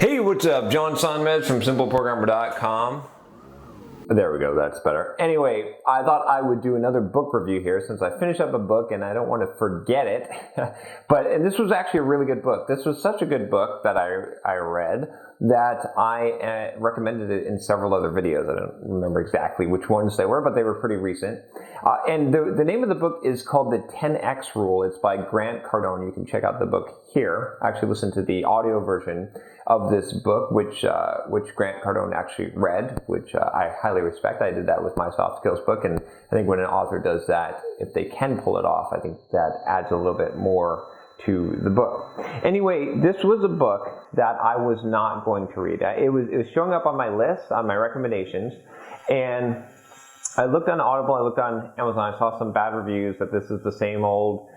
Hey, what's up? John Sonmez from simpleprogrammer.com. There we go, that's better. Anyway, I thought I would do another book review here since I finished up a book and I don't want to forget it. And this was actually a really good book. This was such a good book that I read that I recommended it in several other videos. I don't remember exactly which ones they were, but they were pretty recent. And the name of the book is called The 10X Rule. It's by Grant Cardone. You can check out the book here. Actually listen to the audio version of this book, which Grant Cardone actually read, which I highly respect. I did that with my soft skills book, and I think when an author does that, if they can pull it off, I think that adds a little bit more to the book. Anyway, this was a book that I was not going to read. It was showing up on my list, on my recommendations, and I looked on Audible, I looked on Amazon, I saw some bad reviews that this is the same old,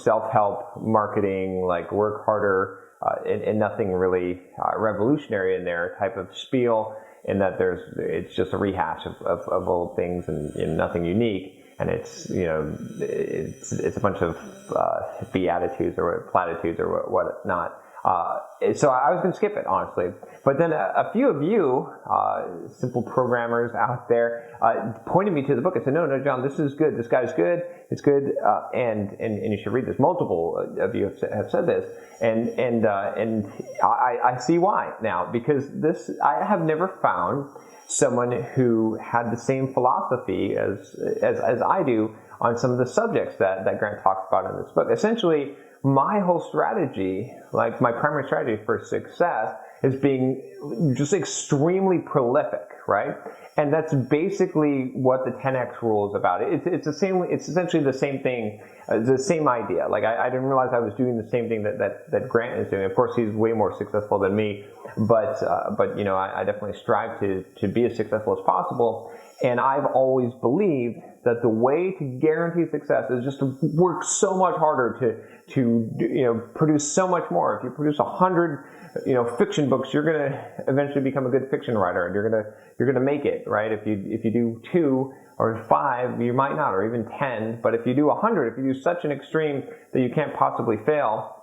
self-help marketing, like work harder, and nothing really revolutionary in there type of spiel, and that it's just a rehash of old things and nothing unique. And it's a bunch of beatitudes or platitudes or whatnot. So I was going to skip it, honestly. But then a few of you, simple programmers out there, pointed me to the book and said, no, John, this is good. This guy's good. It's good. And you should read this. Multiple of you have said this. And I see why now, because I have never found someone who had the same philosophy as I do on some of the subjects that Grant talks about in this book. Essentially, my whole strategy, like my primary strategy for success, is being just extremely prolific, right? And that's basically what the 10X rule is about. It's essentially the same thing, the same idea. Like I didn't realize I was doing the same thing that Grant is doing. Of course, he's way more successful than me, but I definitely strive to be as successful as possible. And I've always believed that the way to guarantee success is just to work so much harder to produce so much more. If you produce 100 fiction books, you're going to eventually become a good fiction writer, and you're gonna make it, right? If you do 2 or 5, you might not, or even 10. But if you do 100, if you do such an extreme that you can't possibly fail,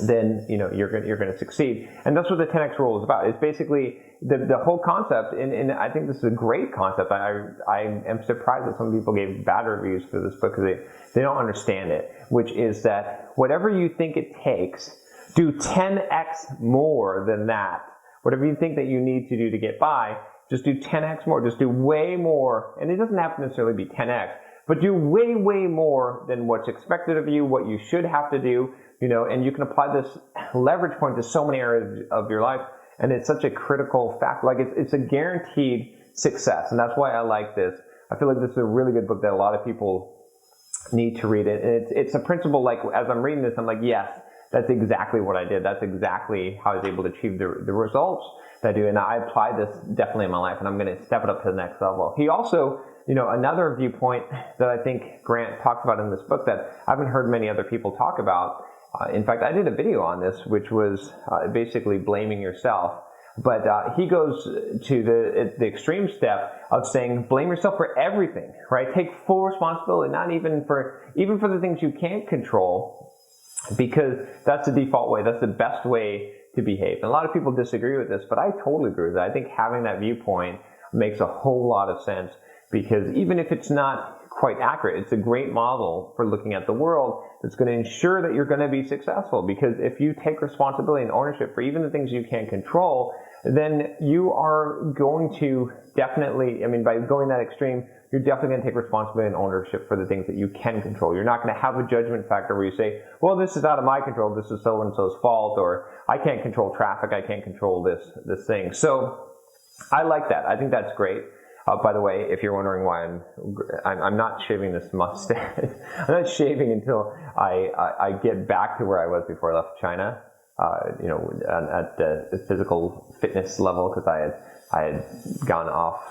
then you're going to succeed. And that's what the 10X rule is about. It's basically the whole concept, and I think this is a great concept. I am surprised that some people gave bad reviews for this book because they don't understand it, which is that whatever you think it takes, do 10X more than that. Whatever you think that you need to do to get by, just do 10X more. Just do way more. And it doesn't have to necessarily be 10X, but do way, way more than what's expected of you, what you should have to do, and you can apply this leverage point to so many areas of your life. And it's such a critical factor. Like it's a guaranteed success. And that's why I like this. I feel like this is a really good book that a lot of people need to read it. And it's a principle, like as I'm reading this, I'm like, yes, that's exactly what I did. That's exactly how I was able to achieve the results that I do. And I apply this definitely in my life, and I'm going to step it up to the next level. He also, another viewpoint that I think Grant talks about in this book that I haven't heard many other people talk about. In fact, I did a video on this, which was basically blaming yourself. But he goes to the extreme step of saying blame yourself for everything, right? Take full responsibility, not even for the things you can't control, because that's the default way. That's the best way to behave. And a lot of people disagree with this, but I totally agree with that. I think having that viewpoint makes a whole lot of sense, because even if it's not quite accurate, it's a great model for looking at the world that's going to ensure that you're going to be successful. Because if you take responsibility and ownership for even the things you can't control, then you are going to definitely, by going that extreme, you're definitely going to take responsibility and ownership for the things that you can control. You're not going to have a judgment factor where you say, well, this is out of my control, this is so-and-so's fault, or I can't control traffic, I can't control this thing. So I like that. I think that's great. By the way, if you're wondering why I'm not shaving this mustache, I'm not shaving until I get back to where I was before I left China, at the physical fitness level, because I had gone off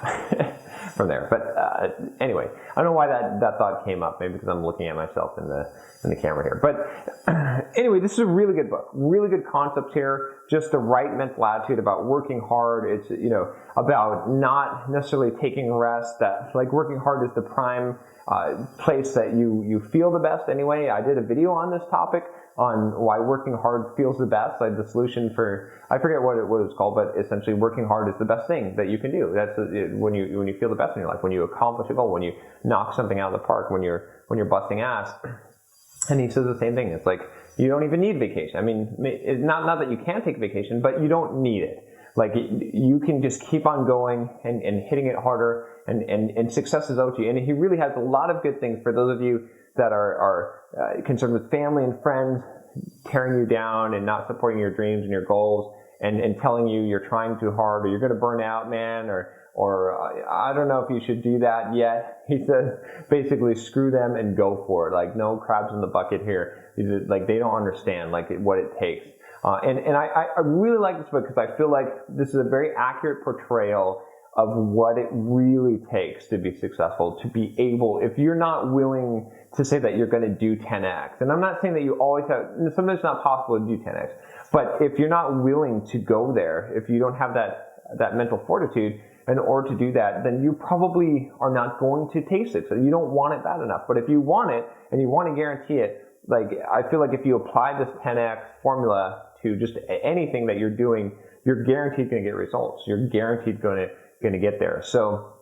from there. But anyway, I don't know why that thought came up. Maybe because I'm looking at myself in the camera here. But anyway, this is a really good book. Really good concepts here. Just the right mental attitude about working hard. It's about not necessarily taking rest. That like working hard is the prime place that you feel the best. Anyway, I did a video on this topic on why working hard feels the best, like the solution for, I forget what it was called, but essentially working hard is the best thing that you can do. That's when you feel the best in your life, when you accomplish a goal, when you knock something out of the park, when you're busting ass. And he says the same thing. It's like, you don't even need vacation. I mean, not that you can't take vacation, but you don't need it. Like, you can just keep on going and hitting it harder, and success is out to you. And he really has a lot of good things for those of you that are concerned with family and friends tearing you down and not supporting your dreams and your goals, and telling you you're trying too hard, or you're going to burn out, man, or I don't know if you should do that yet. He says, basically, screw them and go for it. Like, no crabs in the bucket here. Like, they don't understand, like, what it takes. And I really like this book because I feel like this is a very accurate portrayal of what it really takes to be successful, to be able, if you're not willing to say that you're going to do 10x, and I'm not saying that you always have, sometimes it's not possible to do 10x, but if you're not willing to go there, if you don't have that mental fortitude in order to do that, then you probably are not going to taste it. So you don't want it bad enough. But if you want it and you want to guarantee it, like, I feel like if you apply this 10x formula to just anything that you're doing, you're guaranteed going to get results. You're guaranteed going to get there. So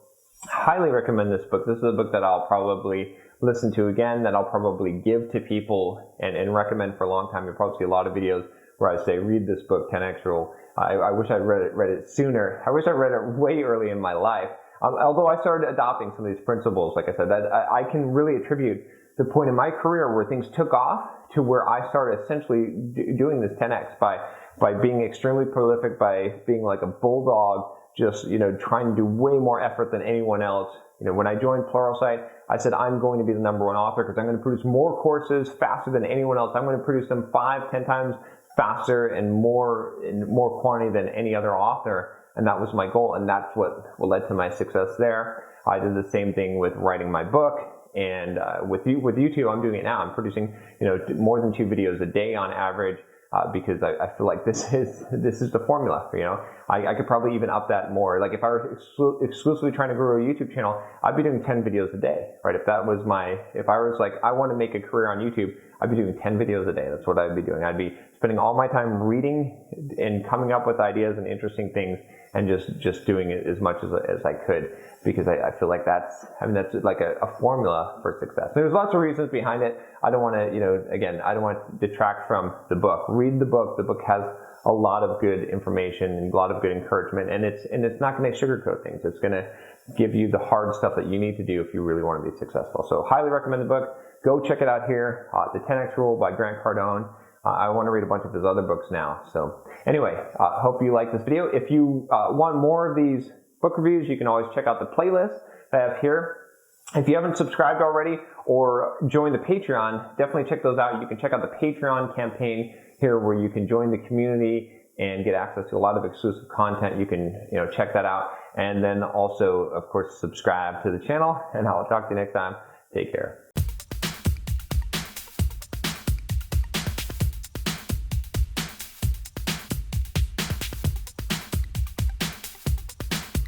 highly recommend this book. This is a book that I'll probably listen to again, that I'll probably give to people and recommend for a long time. You'll probably see a lot of videos where I say, read this book, 10x Rule. I wish I'd read it sooner. I wish I read it way early in my life. Although I started adopting some of these principles, like I said, that I can really attribute the point in my career where things took off to where I started essentially doing this 10x by being extremely prolific, by being like a bulldog, just, trying to do way more effort than anyone else. When I joined Pluralsight, I said, I'm going to be the #1 author because I'm going to produce more courses faster than anyone else. I'm going to produce them 5-10 times faster and more quantity than any other author. And that was my goal. And that's what led to my success there. I did the same thing with writing my book. And with YouTube, I'm doing it now. I'm producing, more than 2 videos a day on average, because I feel like this is the formula. I could probably even up that more. Like, if I were exclusively trying to grow a YouTube channel, I'd be doing 10 videos a day, right? If I was like, I want to make a career on YouTube, I'd be doing 10 videos a day. That's what I'd be doing. I'd be spending all my time reading and coming up with ideas and interesting things, and just doing it as much as I could, because I feel like that's like a formula for success. There's lots of reasons behind it. I don't want to, I don't want to detract from the book. Read the book. The book has a lot of good information and a lot of good encouragement, and it's not going to sugarcoat things. It's going to give you the hard stuff that you need to do if you really want to be successful. So highly recommend the book. Go check it out here. The 10x Rule by Grant Cardone. I want to read a bunch of his other books now. So anyway, hope you like this video. If you want more of these book reviews, you can always check out the playlist that I have here. If you haven't subscribed already or joined the Patreon, definitely check those out. You can check out the Patreon campaign here, where you can join the community and get access to a lot of exclusive content. You can check that out. And then also, of course, subscribe to the channel, and I'll talk to you next time. Take care.